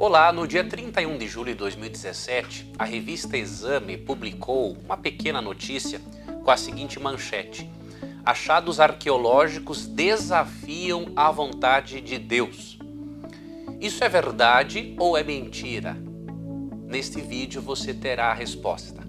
Olá, no dia 31 de julho de 2017, a revista Exame publicou uma pequena notícia com a seguinte manchete: achados arqueológicos desafiam a vontade de Deus. Isso é verdade ou é mentira? Neste vídeo você terá a resposta.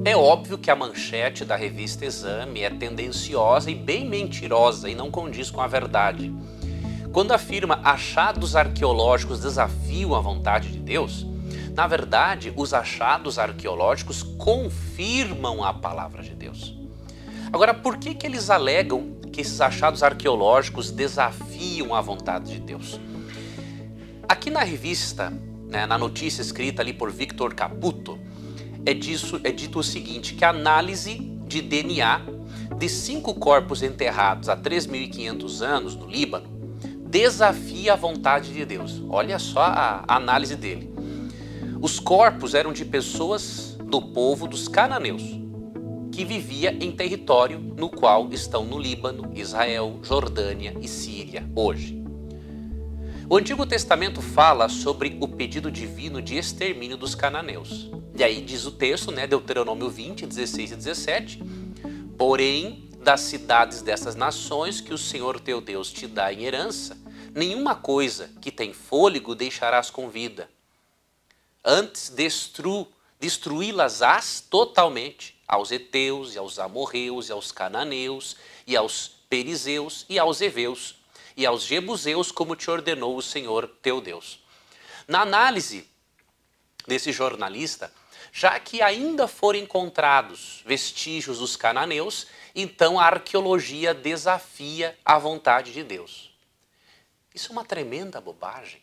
É óbvio que a manchete da revista Exame é tendenciosa e bem mentirosa e não condiz com a verdade. Quando afirma achados arqueológicos desafiam a vontade de Deus, na verdade, os achados arqueológicos confirmam a palavra de Deus. Agora, por que eles alegam que esses achados arqueológicos desafiam a vontade de Deus? Aqui na revista, na notícia escrita ali por Victor Caputo, é dito o seguinte, que a análise de DNA de 5 corpos enterrados há 3.500 anos no Líbano desafia a vontade de Deus. Olha só a análise dele. Os corpos eram de pessoas do povo dos cananeus, que vivia em território no qual estão no Líbano, Israel, Jordânia e Síria hoje. O Antigo Testamento fala sobre o pedido divino de extermínio dos cananeus. E aí diz o texto, Deuteronômio 20, 16 e 17, porém, das cidades dessas nações que o Senhor teu Deus te dá em herança, nenhuma coisa que tem fôlego deixarás com vida. Antes destruí-las-ás totalmente, aos heteus, e aos amorreus, e aos cananeus, e aos perizeus, e aos heveus, e aos jebuseus, como te ordenou o Senhor teu Deus. Na análise desse jornalista, já que ainda foram encontrados vestígios dos cananeus, então a arqueologia desafia a vontade de Deus. Isso é uma tremenda bobagem,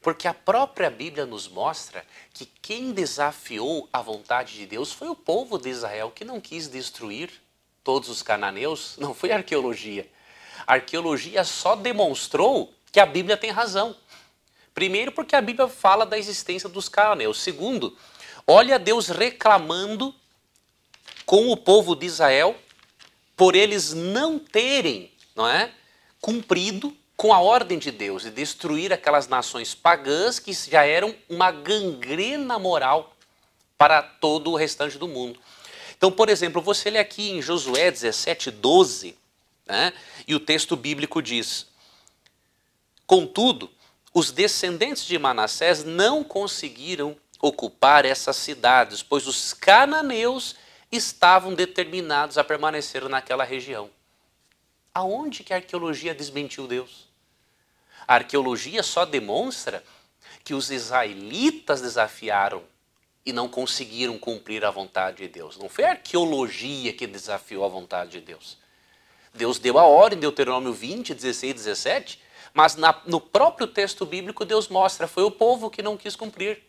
porque a própria Bíblia nos mostra que quem desafiou a vontade de Deus foi o povo de Israel, que não quis destruir todos os cananeus, não foi a arqueologia. A arqueologia só demonstrou que a Bíblia tem razão. Primeiro, porque a Bíblia fala da existência dos cananeus. Segundo, olha Deus reclamando com o povo de Israel por eles não terem, cumprido com a ordem de Deus de destruir aquelas nações pagãs que já eram uma gangrena moral para todo o restante do mundo. Então, por exemplo, você lê aqui em Josué 17, 12, e o texto bíblico diz: contudo, os descendentes de Manassés não conseguiram ocupar essas cidades, pois os cananeus estavam determinados a permanecer naquela região. Aonde que a arqueologia desmentiu Deus? A arqueologia só demonstra que os israelitas desafiaram e não conseguiram cumprir a vontade de Deus. Não foi a arqueologia que desafiou a vontade de Deus. Deus deu a ordem, Deuteronômio 20, 16 e 17, mas no próprio texto bíblico Deus mostra, foi o povo que não quis cumprir.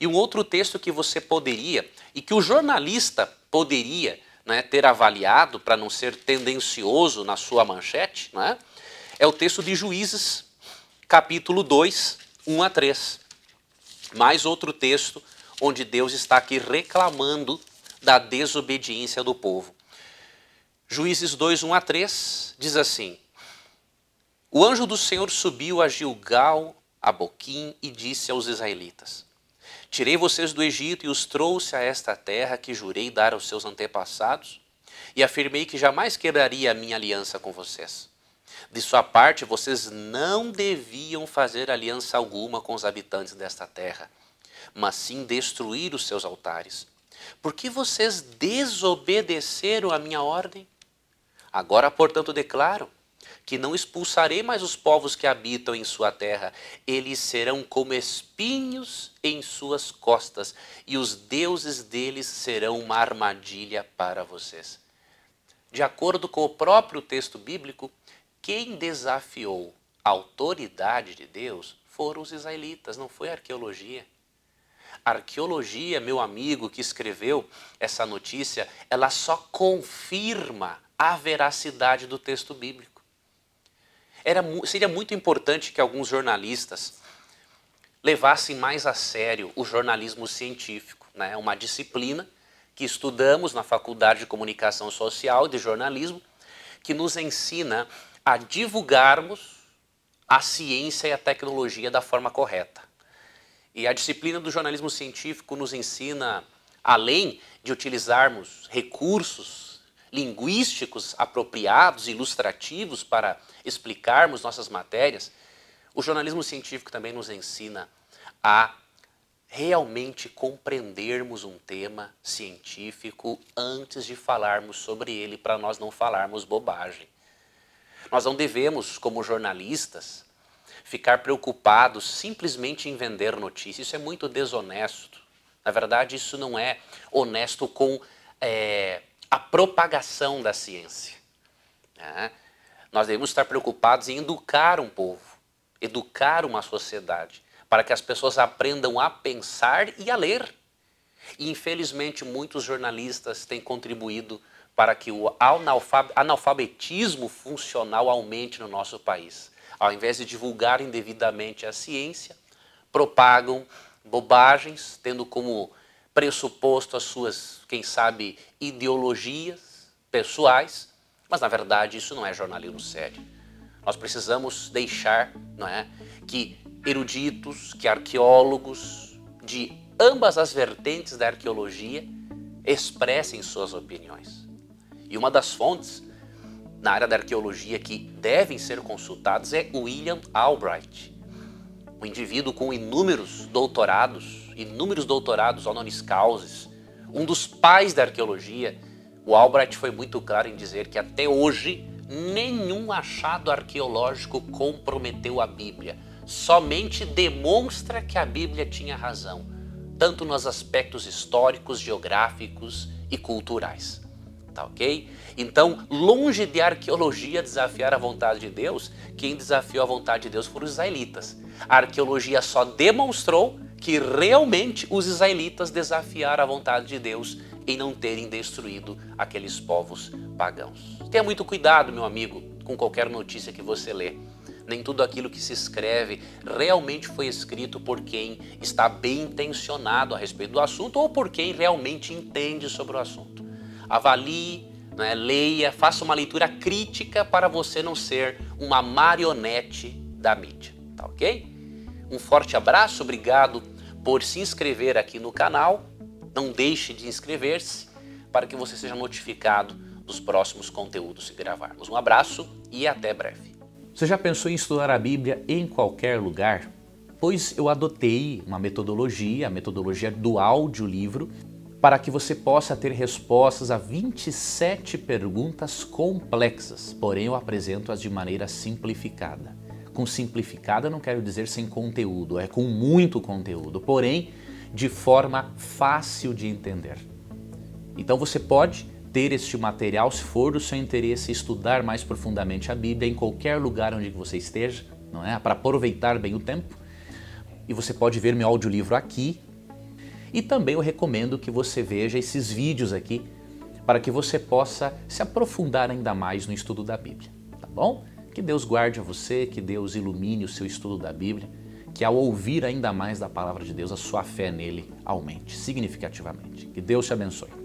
E um outro texto que você poderia, e que o jornalista poderia ter avaliado para não ser tendencioso na sua manchete, é o texto de Juízes, capítulo 2, 1 a 3. Mais outro texto onde Deus está aqui reclamando da desobediência do povo. Juízes 2, 1 a 3 diz assim: o anjo do Senhor subiu a Gilgal, a Boquim, e disse aos israelitas: tirei vocês do Egito e os trouxe a esta terra que jurei dar aos seus antepassados, e afirmei que jamais quebraria a minha aliança com vocês. De sua parte, vocês não deviam fazer aliança alguma com os habitantes desta terra, mas sim destruir os seus altares. Por que vocês desobedeceram a minha ordem? Agora, portanto, declaro que não expulsarei mais os povos que habitam em sua terra. Eles serão como espinhos em suas costas, e os deuses deles serão uma armadilha para vocês. De acordo com o próprio texto bíblico, quem desafiou a autoridade de Deus foram os israelitas, não foi a arqueologia. A arqueologia, meu amigo que escreveu essa notícia, ela só confirma a veracidade do texto bíblico. Seria muito importante que alguns jornalistas levassem mais a sério o jornalismo científico, uma disciplina que estudamos na Faculdade de Comunicação Social e de Jornalismo, que nos ensina a divulgarmos a ciência e a tecnologia da forma correta. E a disciplina do jornalismo científico nos ensina, além de utilizarmos recursos linguísticos apropriados, ilustrativos para explicarmos nossas matérias, o jornalismo científico também nos ensina a realmente compreendermos um tema científico antes de falarmos sobre ele, para nós não falarmos bobagem. Nós não devemos, como jornalistas, ficar preocupados simplesmente em vender notícias. Isso é muito desonesto. Na verdade, isso não é honesto com a propagação da ciência. Nós devemos estar preocupados em educar um povo, educar uma sociedade, para que as pessoas aprendam a pensar e a ler. E, infelizmente, muitos jornalistas têm contribuído para que o analfabetismo funcional aumente no nosso país. Ao invés de divulgarem devidamente a ciência, propagam bobagens, tendo como pressuposto as suas, quem sabe, ideologias pessoais, mas, na verdade, isso não é jornalismo sério. Nós precisamos deixar, não é, que eruditos, que arqueólogos de ambas as vertentes da arqueologia expressem suas opiniões. E uma das fontes na área da arqueologia que devem ser consultados é William Albright, um indivíduo com inúmeros doutorados honoris causa, um dos pais da arqueologia. O Albright foi muito claro em dizer que até hoje nenhum achado arqueológico comprometeu a Bíblia. Somente demonstra que a Bíblia tinha razão, tanto nos aspectos históricos, geográficos e culturais. Tá ok? Então, longe de a arqueologia desafiar a vontade de Deus, quem desafiou a vontade de Deus foram os israelitas. A arqueologia só demonstrou que realmente os israelitas desafiaram a vontade de Deus em não terem destruído aqueles povos pagãos. Tenha muito cuidado, meu amigo, com qualquer notícia que você lê. Nem tudo aquilo que se escreve realmente foi escrito por quem está bem intencionado a respeito do assunto ou por quem realmente entende sobre o assunto. Avalie, né, leia, faça uma leitura crítica para você não ser uma marionete da mídia, tá ok? Um forte abraço, obrigado por se inscrever aqui no canal. Não deixe de inscrever-se para que você seja notificado dos próximos conteúdos que gravarmos. Um abraço e até breve. Você já pensou em estudar a Bíblia em qualquer lugar? Pois eu adotei uma metodologia, a metodologia do audiolivro, para que você possa ter respostas a 27 perguntas complexas, porém eu apresento-as de maneira simplificada. Com simplificada não quero dizer sem conteúdo, é com muito conteúdo, porém de forma fácil de entender. Então você pode ter este material se for do seu interesse estudar mais profundamente a Bíblia em qualquer lugar onde você esteja, não é? Para aproveitar bem o tempo. E você pode ver meu audiolivro aqui. E também eu recomendo que você veja esses vídeos aqui para que você possa se aprofundar ainda mais no estudo da Bíblia, tá bom? Que Deus guarde a você, que Deus ilumine o seu estudo da Bíblia, que ao ouvir ainda mais da palavra de Deus, a sua fé nele aumente significativamente. Que Deus te abençoe.